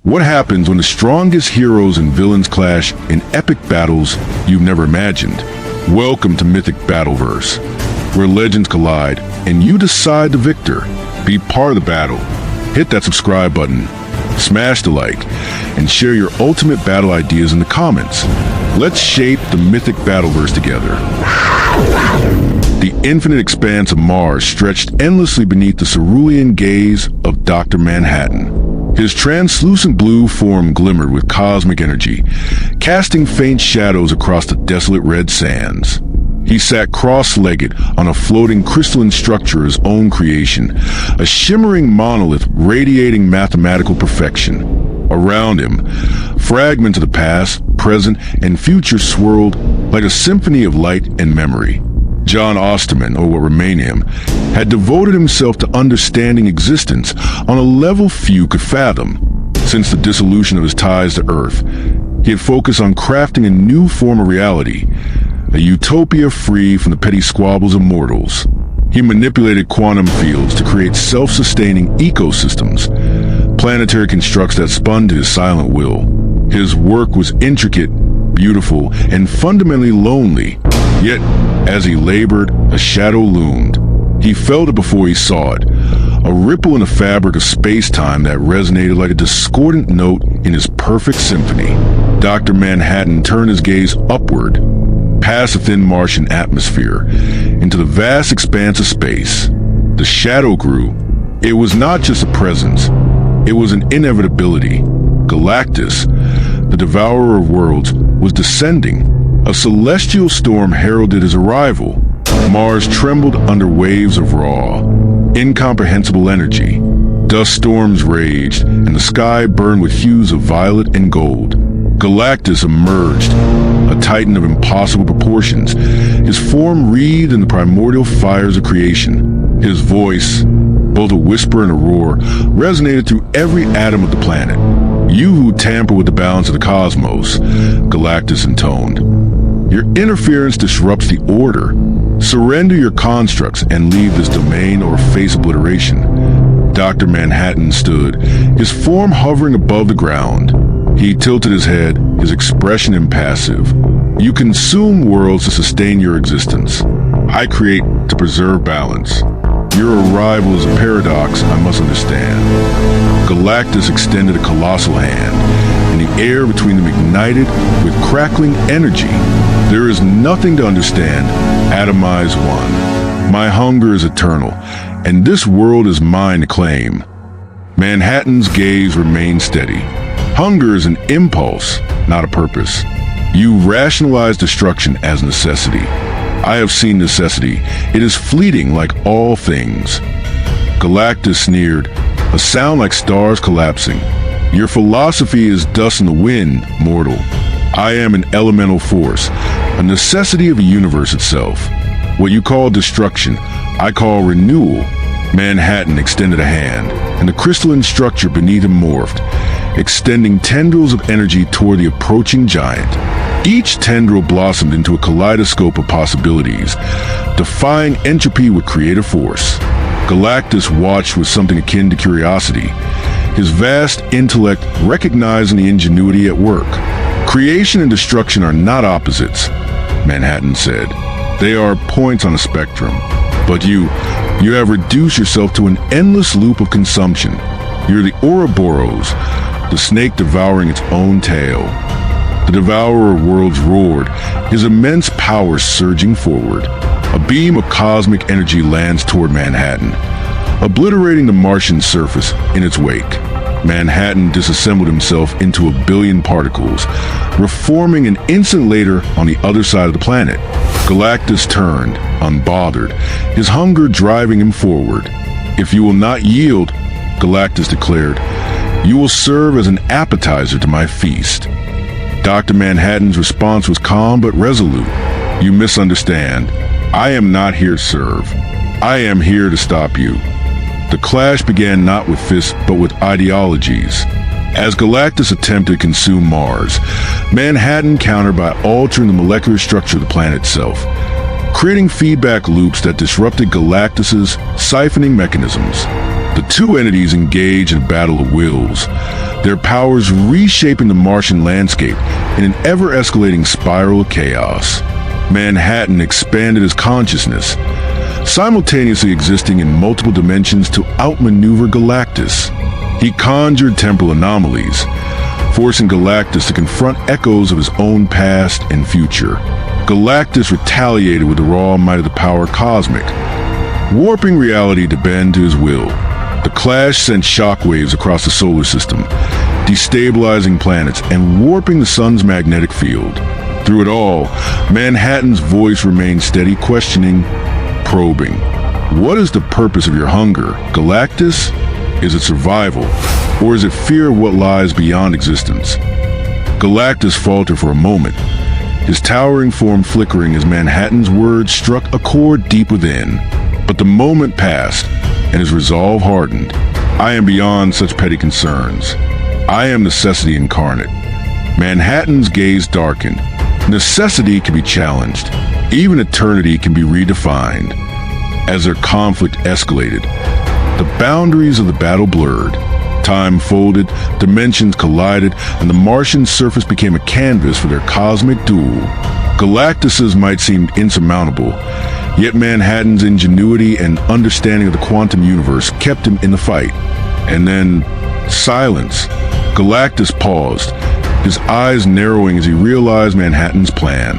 What happens when the strongest heroes and villains clash in epic battles you've never imagined? Welcome to Mythic Battleverse, where legends collide and you decide the victor. Be part of the battle. Hit that subscribe button, smash the like, and share your ultimate battle ideas in the comments. Let's shape the Mythic Battleverse together. The infinite expanse of Mars stretched endlessly beneath the cerulean gaze of Dr. Manhattan. His translucent blue form glimmered with cosmic energy, casting faint shadows across the desolate red sands. He sat cross-legged on a floating crystalline structure, his own creation, a shimmering monolith radiating mathematical perfection. Around him, fragments of the past, present, and future swirled like a symphony of light and memory. John Osterman, or what remained him, had devoted himself to understanding existence on a level few could fathom. Since the dissolution of his ties to Earth, he had focused on crafting a new form of reality, a utopia free from the petty squabbles of mortals. He manipulated quantum fields to create self-sustaining ecosystems, planetary constructs that spun to his silent will. His work was intricate, beautiful, and fundamentally lonely. Yet, as he labored, a shadow loomed. He felt it before he saw it, a ripple in the fabric of space-time that resonated like a discordant note in his perfect symphony. Dr. Manhattan turned his gaze upward, past the thin Martian atmosphere, into the vast expanse of space. The shadow grew. It was not just a presence, it was an inevitability. Galactus, the Devourer of worlds, was descending. A celestial storm heralded his arrival. Mars trembled under waves of raw, incomprehensible energy. Dust storms raged, and the sky burned with hues of violet and gold. Galactus emerged, a titan of impossible proportions, his form wreathed in the primordial fires of creation. His voice, both a whisper and a roar, resonated through every atom of the planet. "You who tamper with the balance of the cosmos," Galactus intoned. "Your interference disrupts the order. Surrender your constructs and leave this domain or face obliteration." Dr. Manhattan stood, his form hovering above the ground. He tilted his head, his expression impassive. "You consume worlds to sustain your existence. I create to preserve balance. Your arrival is a paradox I must understand." Galactus extended a colossal hand, and the air between them ignited with crackling energy. "There is nothing to understand, atomized one. My hunger is eternal, and this world is mine to claim." Manhattan's gaze remained steady. Hunger is an impulse, not a purpose. You rationalize destruction as necessity. I have seen necessity. It is fleeting like all things. Galactus sneered, a sound like stars collapsing. "Your philosophy is dust in the wind, mortal. I am an elemental force, a necessity of the universe itself. What you call destruction, I call renewal." Manhattan extended a hand, and the crystalline structure beneath him morphed, extending tendrils of energy toward the approaching giant. Each tendril blossomed into a kaleidoscope of possibilities, defying entropy with creative force. Galactus watched with something akin to curiosity, his vast intellect recognizing the ingenuity at work. "Creation and destruction are not opposites," Manhattan said. "They are points on a spectrum. But you have reduced yourself to an endless loop of consumption. You're the Ouroboros, the snake devouring its own tail." The Devourer of worlds roared, his immense power surging forward. A beam of cosmic energy lands toward Manhattan, obliterating the Martian surface in its wake. Manhattan disassembled himself into a billion particles, reforming an instant later on the other side of the planet. Galactus turned, unbothered, his hunger driving him forward. "If you will not yield," Galactus declared, "you will serve as an appetizer to my feast." Dr. Manhattan's response was calm but resolute. "You misunderstand. I am not here to serve. I am here to stop you." The clash began not with fists but with ideologies. As Galactus attempted to consume Mars, Manhattan countered by altering the molecular structure of the planet itself, creating feedback loops that disrupted Galactus's siphoning mechanisms. The two entities engage in a battle of wills, their powers reshaping the Martian landscape in an ever-escalating spiral of chaos. Manhattan expanded his consciousness, simultaneously existing in multiple dimensions to outmaneuver Galactus. He conjured temporal anomalies, forcing Galactus to confront echoes of his own past and future. Galactus retaliated with the raw might of the power cosmic, warping reality to bend to his will. The clash sent shockwaves across the solar system, destabilizing planets and warping the sun's magnetic field. Through it all, Manhattan's voice remained steady, questioning, probing. What is the purpose of your hunger, Galactus? Is it survival, or is it fear of what lies beyond existence? Galactus faltered for a moment, his towering form flickering as Manhattan's words struck a chord deep within. But the moment passed, and his resolve hardened. I am beyond such petty concerns. I am necessity incarnate. Manhattan's gaze darkened. Necessity can be challenged. Even eternity can be redefined. As their conflict escalated, the boundaries of the battle blurred. Time folded, dimensions collided, and the Martian surface became a canvas for their cosmic duel. Galactus's might seemed insurmountable, yet Manhattan's ingenuity and understanding of the quantum universe kept him in the fight. And then, silence. Galactus paused, his eyes narrowing as he realized Manhattan's plan.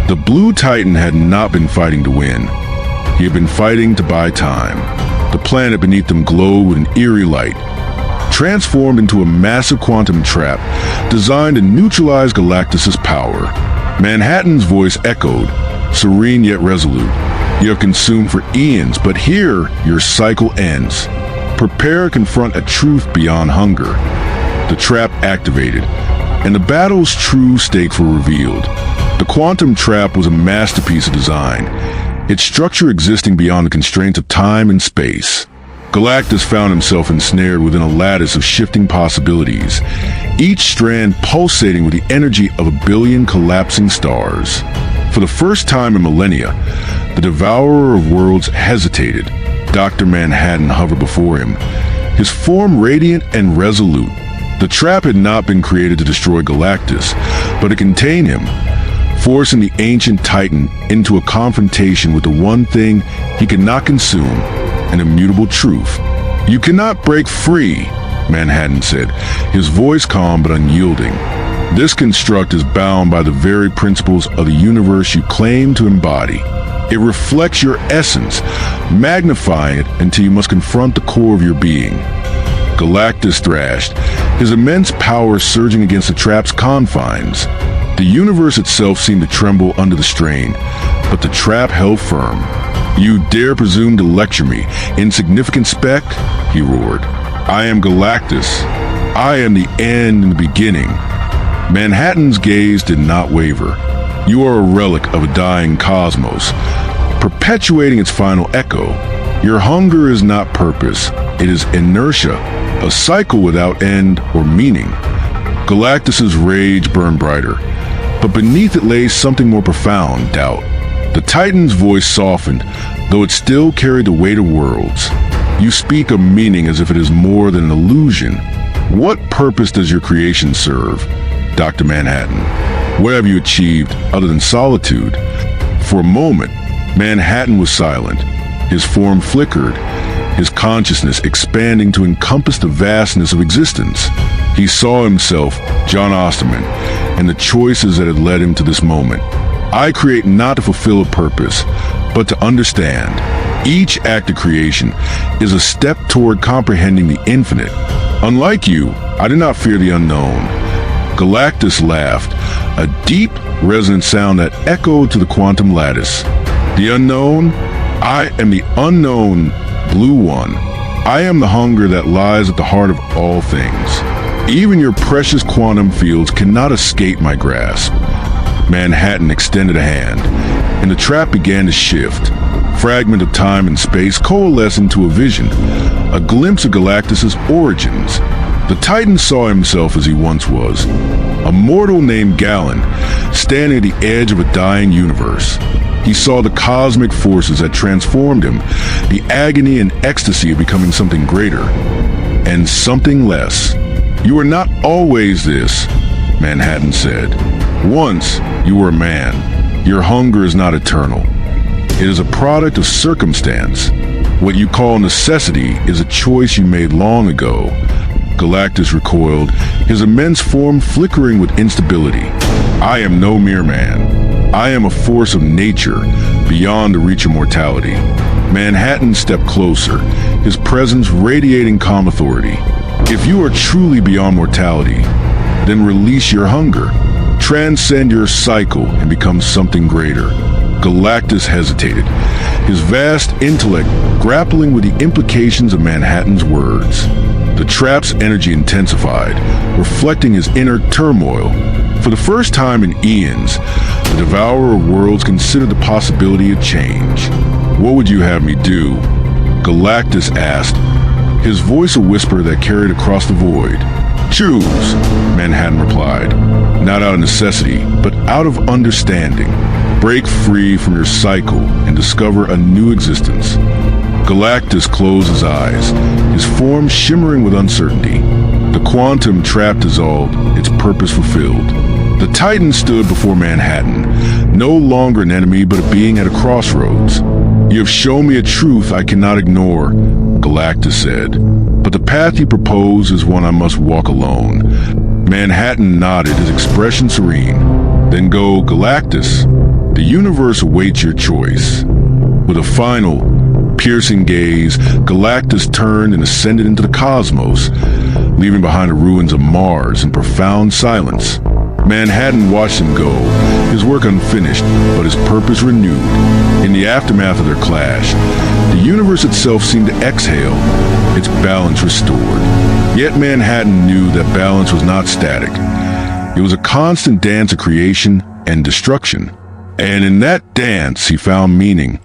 The Blue Titan had not been fighting to win. He had been fighting to buy time. The planet beneath them glowed with an eerie light, transformed into a massive quantum trap designed to neutralize Galactus's power. Manhattan's voice echoed, serene yet resolute. You have consumed for eons, but here your cycle ends. Prepare to confront a truth beyond hunger. The trap activated, and the battle's true stakes were revealed. The quantum trap was a masterpiece of design, its structure existing beyond the constraints of time and space. Galactus found himself ensnared within a lattice of shifting possibilities, each strand pulsating with the energy of a billion collapsing stars. For the first time in millennia, the Devourer of Worlds hesitated. Dr. Manhattan hovered before him, his form radiant and resolute. The trap had not been created to destroy Galactus, but to contain him, forcing the ancient Titan into a confrontation with the one thing he could not consume, an immutable truth. You cannot break free, Manhattan said, his voice calm but unyielding. This construct is bound by the very principles of the universe you claim to embody. It reflects your essence, magnifying it until you must confront the core of your being. Galactus thrashed, his immense power surging against the trap's confines. The universe itself seemed to tremble under the strain, but the trap held firm. You dare presume to lecture me, insignificant speck? He roared. I am Galactus. I am the end and the beginning. Manhattan's gaze did not waver. You are a relic of a dying cosmos, perpetuating its final echo. Your hunger is not purpose, it is inertia, a cycle without end or meaning. Galactus's rage burned brighter, but beneath it lay something more profound, doubt. The Titan's voice softened, though it still carried the weight of worlds. You speak of meaning as if it is more than an illusion. What purpose does your creation serve, Dr. Manhattan? What have you achieved other than solitude? For a moment, Manhattan was silent. His form flickered, his consciousness expanding to encompass the vastness of existence. He saw himself, John Osterman, and the choices that had led him to this moment. I create not to fulfill a purpose, but to understand. Each act of creation is a step toward comprehending the infinite. Unlike you, I do not fear the unknown. Galactus laughed, a deep, resonant sound that echoed to the quantum lattice. The unknown? I am the unknown Blue One. I am the hunger that lies at the heart of all things. Even your precious quantum fields cannot escape my grasp. Manhattan extended a hand, and the trap began to shift. Fragment of time and space coalesced into a vision, a glimpse of Galactus's origins. The Titan saw himself as he once was, a mortal named Galan, standing at the edge of a dying universe. He saw the cosmic forces that transformed him, the agony and ecstasy of becoming something greater, and something less. "You are not always this," Manhattan said. "Once you were a man. Your hunger is not eternal. It is a product of circumstance. What you call necessity is a choice you made long ago." Galactus recoiled, his immense form flickering with instability. "I am no mere man. I am a force of nature, beyond the reach of mortality." Manhattan stepped closer, his presence radiating calm authority. "If you are truly beyond mortality, then release your hunger. Transcend your cycle and become something greater." Galactus hesitated, his vast intellect grappling with the implications of Manhattan's words. The trap's energy intensified, reflecting his inner turmoil. For the first time in eons, the Devourer of Worlds considered the possibility of change. "What would you have me do?" Galactus asked, his voice a whisper that carried across the void. "Choose," Manhattan replied, "not out of necessity, but out of understanding. Break free from your cycle and discover a new existence." Galactus closed his eyes, his form shimmering with uncertainty. The quantum trap dissolved, its purpose fulfilled. The Titan stood before Manhattan, no longer an enemy but a being at a crossroads. "You have shown me a truth I cannot ignore," Galactus said. "But the path you propose is one I must walk alone." Manhattan nodded, his expression serene. "Then go, Galactus. The universe awaits your choice." With a final, piercing gaze, Galactus turned and ascended into the cosmos, leaving behind the ruins of Mars in profound silence. Manhattan watched him go, his work unfinished, but his purpose renewed. In the aftermath of their clash, the universe itself seemed to exhale, its balance restored. Yet Manhattan knew that balance was not static. It was a constant dance of creation and destruction. And in that dance, he found meaning.